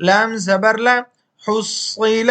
لام زبر لا، حصل،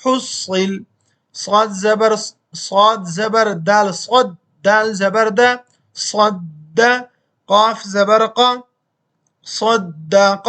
حصل، صاد زبر صاد زبر دال صد، دال زبر دا صد، قاف زبر قا صدق،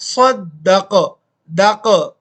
صدق، دق،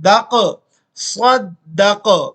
دق صدق।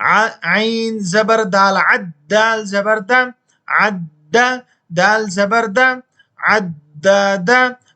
عين زبر دال عد، دال زبر دا عد، دال زبر دا عدد،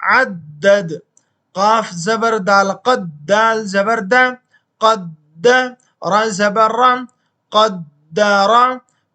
عدد، قاف زبر دال قد، دال زبر دا قد، را زبر را قدر،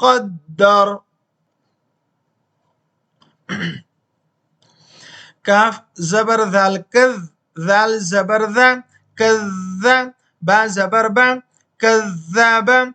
قدر، كاف زبر ذال كذ، ذال زبر ذا كذ، با زبر با كذب،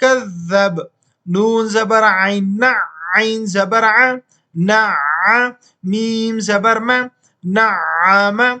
كذب، نون زبر عين نع، عين زبر ع نع، ميم زبر ما نعم،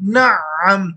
نعم،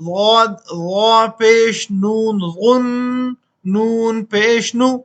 ضاد، ضا پیش نون ظن، نون پیش نو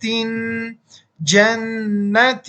تین جنة،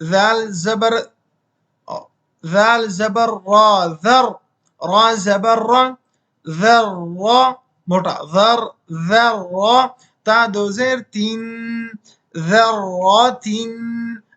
ذال زبر را ذر، را زبر را ذر را موٹا ذر، ذر را، تا دو زیر تین ذرات،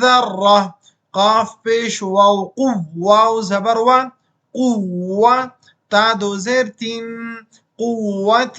ذرة، قاف پیش واو قو، واو زبر وا قوة، تا دو زیر تین قوة،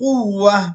قوة،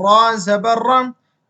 را زبر را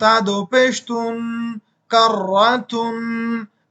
تا دو پیشتون کرتن،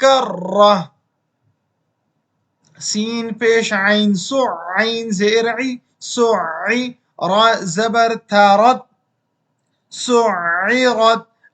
کرة، سين پیش عين سع، عين زرعي سعي، را زبر تارت سعرت،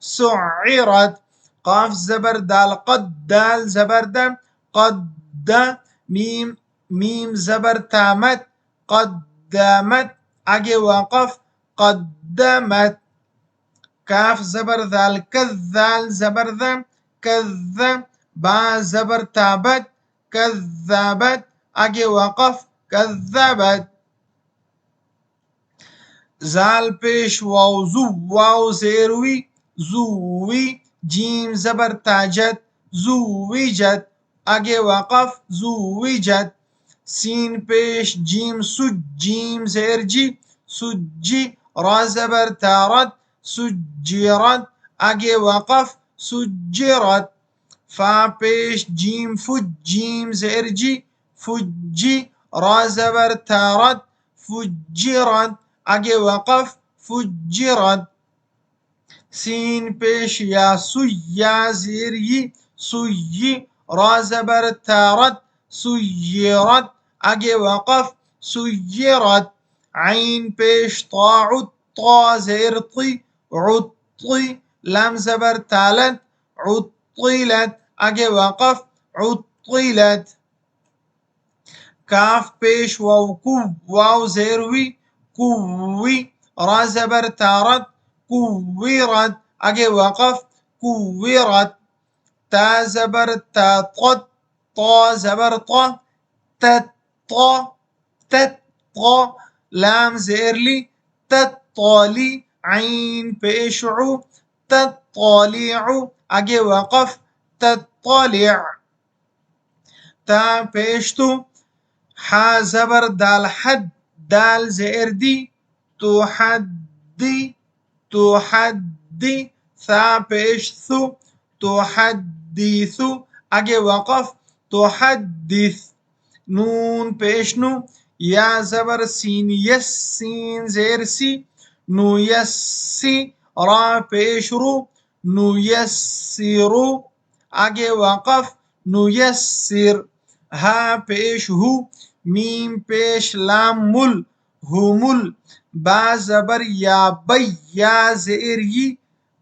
سعرت، قاف زبر دال قد، دال زبر دا قد میم زبر تامت قدمت آگے وقف قدمت کاف زبر ذال کذال زبر ذم کذ با زبر تابت کذبت آگے وقف کذبت زال پیش واو زو واو زیروی زوی جیم زبر تاجت زویجت آگے وقف زویجت سین پیش جیم سج جیم زیر جی سجی را زبر تارت سجرت آگے وقف سجرت فا پیش جیم فج جیم زیر جی فجی را زبر تارت فجرت آگے وقف فجرت سین پیش یا سوی یا زیر ی سوی را زبر تارت سیرت آگے وقف سیرت عین پیش طاعت طا زیر طی عطی لام زبر تالت عطیلت آگے وقف عطیلت کاف پیش واو کو واو زیر وی کوی را زبر تارت کویرت آگے وقف کویرت تا زبر تاطت طا زبر طا تطا تطا لام زیر لی تطالی عین پیش عو تطالع آگے وقف تطالع تا پیش تو حا زبر دال حد دال زیر دی تو حدی تو حدی ثا پیش ثو تو حدیثو آگے وقف تو حدیث نون پیش نو یا زبر سین یس سین زیر سی نو یسی را پیش رو نو یسیرو آگے وقف نو یسیر ہا پیش ہو میم پیش لام مل ہومل با زبر یا بی یا زیر ی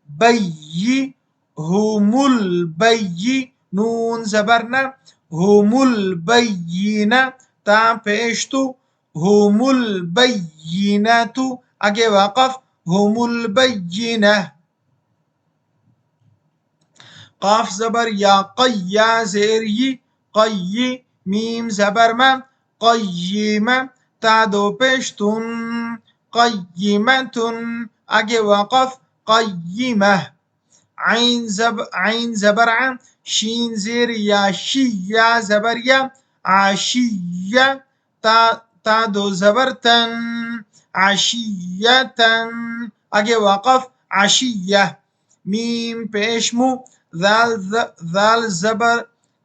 بی ہومل بی نون زبرنا ہومل بینا تا پیش تو ہومل بیناتو آگے وقف ہومل بینہ قاف زبر یا قی یا زیر ی قی میم زبر ما قیمہ تا دو پیش تن قیمتن آگے وقف قیمہ عین زبر ع شین زیر یا شی یا زبر یا عشیہ تا دو زبر تن عشیتن آگے وقف عشیہ میم پیش مو ذال زبر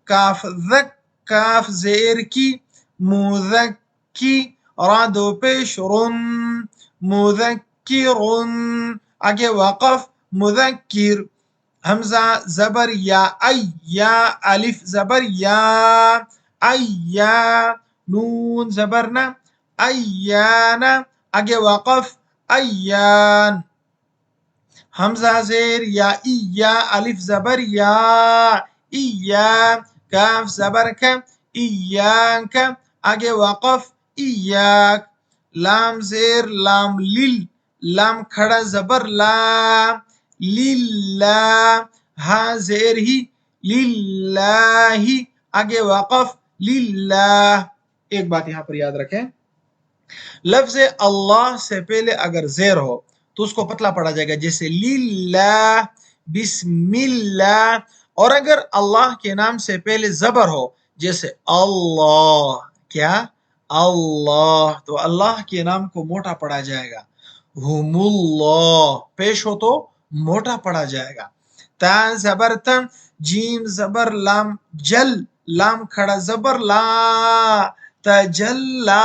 کاف ذک کاف زیر کی مذکی را دو پیش رن مذکرن آگے وقف مذکر حمزہ زبر یا ای یا الف زبر یا ایا نون زبرنا ایانا آگے وقف ایان حمزہ زیر یا ای یا الف زبر یا ایا کاف زبر کا ایاک آگے وقف ایاک لام زیر لام لیل لام کھڑا زبر لا للہ ہا زیر ہی للہ آگے وقف للہ ایک بات یہاں پر یاد رکھیں لفظ اللہ سے پہلے اگر زیر ہو تو اس کو پتلا پڑا جائے گا جیسے للہ بسم اللہ اور اگر اللہ کے نام سے پہلے زبر ہو جیسے اللہ کیا اللہ تو اللہ کے نام کو موٹا پڑا جائے گا ہم اللہ پیش ہو تو موٹا پڑا جائے گا تا زبر تن جیم زبر لام جل لام کھڑا زبر لا تجلا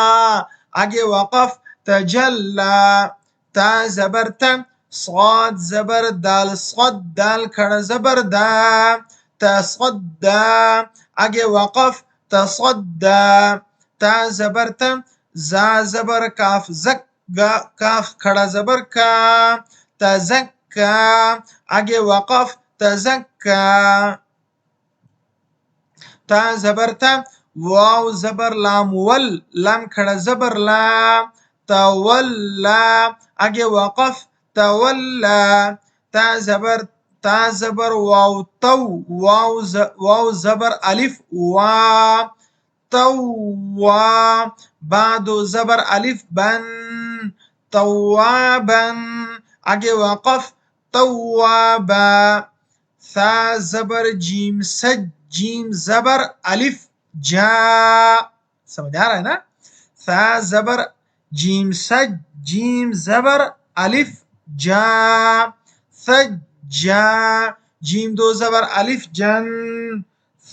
آگے وقف تجلا تا زبر تن صاد زبر دال صد دال کھڑا زبر دا تصدا آگے وقف تصدا تا زبر تن زا زبر کاف زک کاف کھڑا زبر کا تزکا آگے وقف تزکا تا زبر تا، واو زبر لام ول، لام کھڑا زبر لا، تولا. آگے وقف تولا. تا زبر، تا زبر واو تو، واو زبر الف وا، توا. بعد زبر الف بن، توابا. آگے وقف توابا. ثا زبر جیم سج، جیم زبر الف جا. سمجھ آ رہا ہے نا؟ ثا زبر جیم سج، جیم زبر الف جا، سجا. جیم دو زبر الف جن،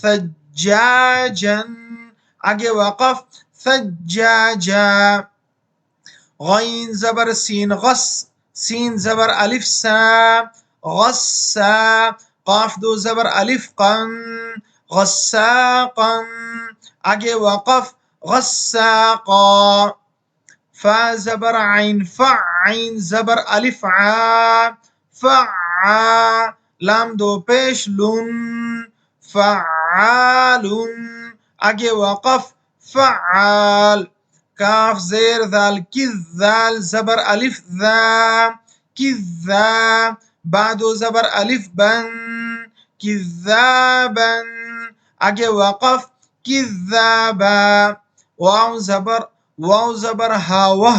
سجاجن. آگے وقف سجاجا. غین زبر سین غس، سین زبر الف سا، غسا. قاف دو زبر الف قن، غساقا. آگے وقف غساقا. فا زبر عین فع، عین زبر الف عا، فعا. لام دو پیش لن، فعال. آگے وقف فعال. کاف زیر ذال کذ، ذال زبر الف ذا، کذا. بعد زبر الف بن، کذابا. آگے وقف کذابا. واو زبر، واو زبر ہا وہ،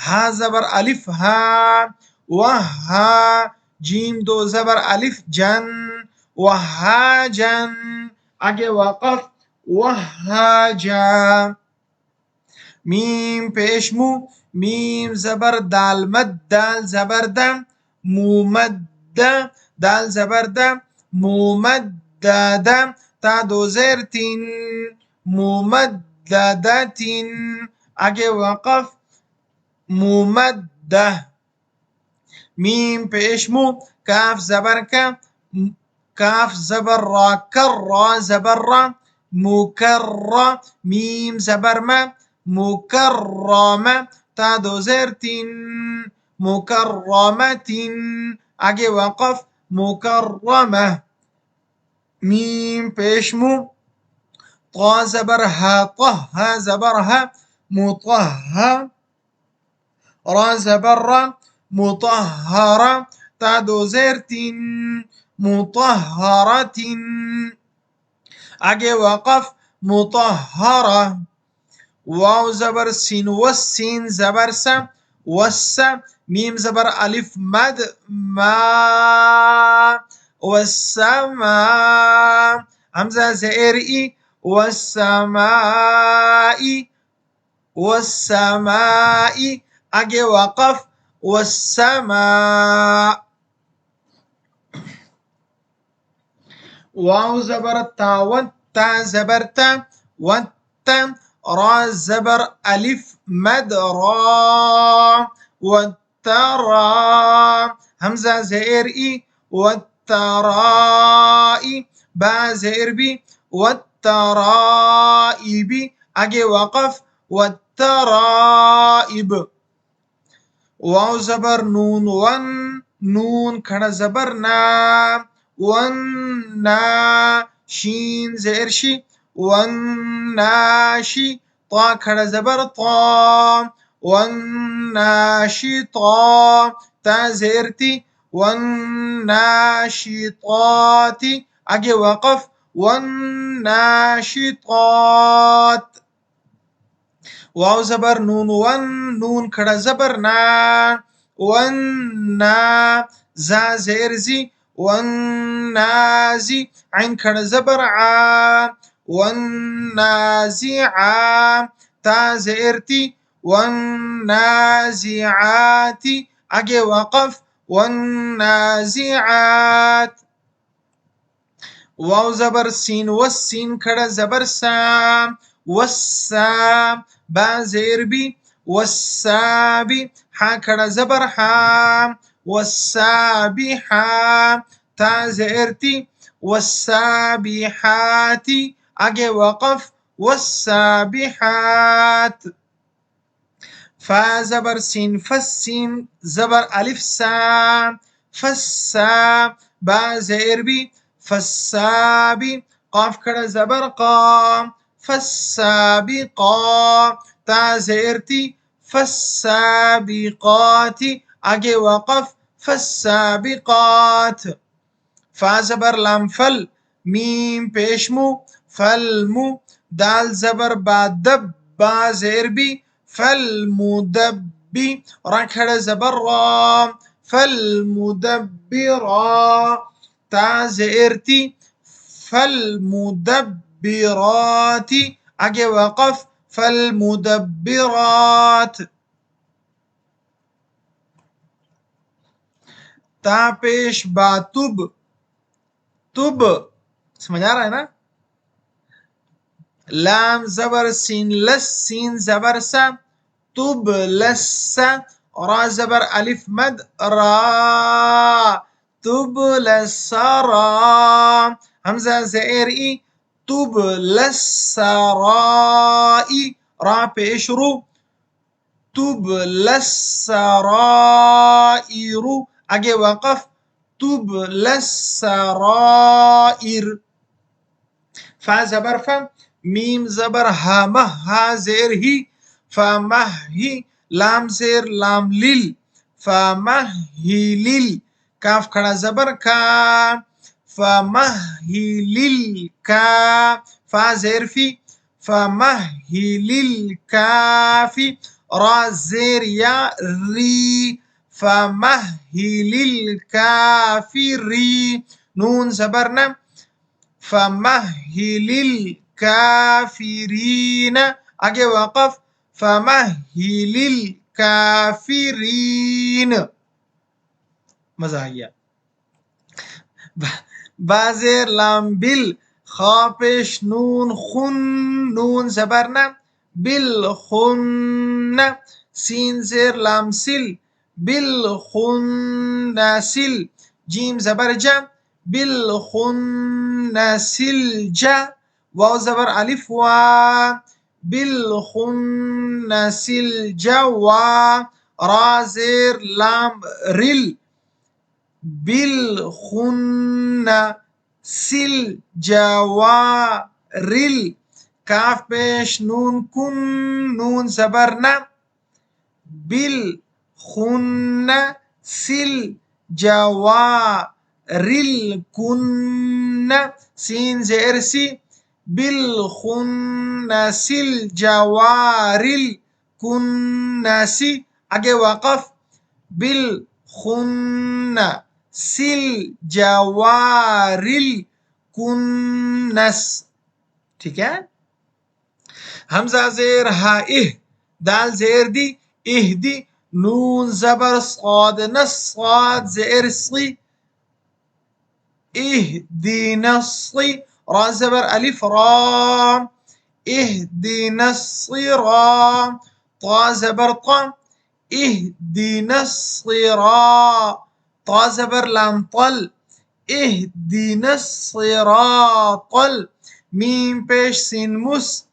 ہا زبر الف ہا، وہا. جیم دو زبر الف جن، وہاجن. آگے وقف وہاجا. میم پیش مو، میم زبر دال مد، دال زبر د، مومد. دال زبر د، مومدد. تا دو زیر تین، مومددتن. آگے وقف مومدہ. میم پیش مو، کاف زبر کا، کاف زبر را کر، را زبر را، مکر. میم زبر ما، مکرمہ. تا دو زیر تین، مکرمتن. آگے وقف مکرمہ. میم پیش مو، طا زبر ہا طہ، ہا زبر ہا، مطہہ. را زبر را، مطہرہ. تا دو زیر تین، مطہرتن. آگے وقف مطہرہ. واو زبر سین وس، سین زبر سا، وسا. میم زبر الف مد ما، والسما. حمزہ زیر ای، والسماء، والسماء. آگے وقف والسماء. واو زبر تا ود، تا زبر تا، ود. را زبر الف مد را، والترا. حمزہ زیر ای، والترائی. با زیر بی، والترائب. آگے وقف والترائب. واو زبر نون ون، نون کھڑا زبر نا، وننا. شین زیر شی، والناشی. طا کھڑا زبر طا، والناشطا. تا زیر تی، والناشطات. آگے وقف والناشطات. واو زبر نون ون، نون کھڑا زبر نا، وننا. زا زیر زی، والنازی. عین کھڑا زبر عا، والنازعا. تا زیر تی، والنازعات. آگے وقف والنازعات. واو زبر سین وس، سین کھڑا زبر سا، وسا. با زیر بی، وسابی. ہا کھڑا زبر ہا، وسابحا. تا زیر تی، والسابحات. آگے وقف والسابحات. فا زبر سین فس، سین زبر الف سا، فسا. با زیر بی، فسابی. قاف کھڑا زبر قا فالسابقا تا زیر تی فالسابقات آگے وقف فالسابقات فا زبر لام فل میم پیشمو فلمو دال زبر با دب با زیر بی فالمدبی را کھڑا زبر را فالمدبرا تا زیر تی فالمدبرات آگے وقف فالمدبرات تا پیش با تب تب سمجھ آ رہا ہے نا لام زبر سین لس سین زبر سا تب لس را زبر الف مد را تب لس را حمزہ زیر ای تب لس رائی را پیش رو تب لس رائر آگے وقف تب لس رائر فا زبر فا میم زبر ہا مہ ہا زیر ہی فا مہ ہی لام زیر لام لیل فا مہ ہی لیل کاف کھڑا زبر کا فا مہ ہی لیل کا فا زیر فی فا مہ ہی لیل کافی را زیر یا ری فا مہ ہی لیل کافی ری نون زبر نم فمهل الكافرین آگے وقف فمهل الكافرین مزہ آ گیا بازیر لام بل خا پیش نون خن نون زبرنا بالخن سین زیر لام سل بالخنسل جیم زبر جا بالخنسلجا واو زبر الف وا بالخنسلجوا را زیر لام رل بالخنسلجوارل کاف پیش نون کن نون زبر نا بالخنسلجوارل کن سین زیر سی بالخنسلجوارل کنسی آگے وقف بالخنسلجوارل کنس ٹھیک ہے حمزہ زیر ہا اہ دال زیر دی اہ دی نون زبر صاد نس صاد زیر صی اهدنا الصي را زبر الف را اهدنا الصراط طا زبر طا اهدنا الصراط طا زبر لام طل اهدنا الصراط میم پیش سین مس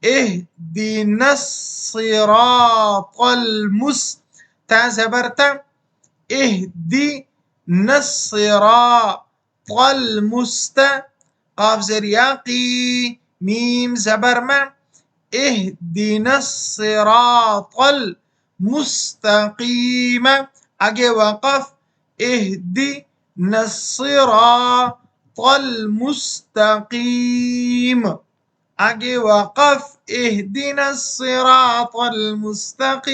اهدنا الصراط المس تا زبر تا اهدنا الصراط قاف زیر یاقی میم زبر ما اهدنا الصراط المستقیم آگے وقف اهدنا الصراط المستقیم آگے وقف اهدنا الصراط المستقیم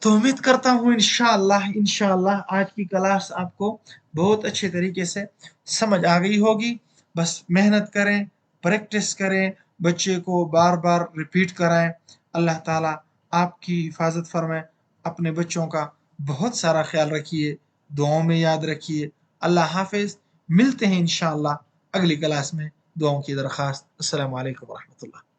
تو امید کرتا ہوں انشاءاللہ آج کی کلاس آپ کو بہت اچھے طریقے سے سمجھ آ گئی ہوگی بس محنت کریں پریکٹس کریں بچے کو بار بار ریپیٹ کرائیں اللہ تعالیٰ آپ کی حفاظت فرمائے اپنے بچوں کا بہت سارا خیال رکھیے دعاؤں میں یاد رکھیے اللہ حافظ ملتے ہیں انشاءاللہ اگلی کلاس میں دعاؤں کی درخواست السلام علیکم ورحمۃ اللہ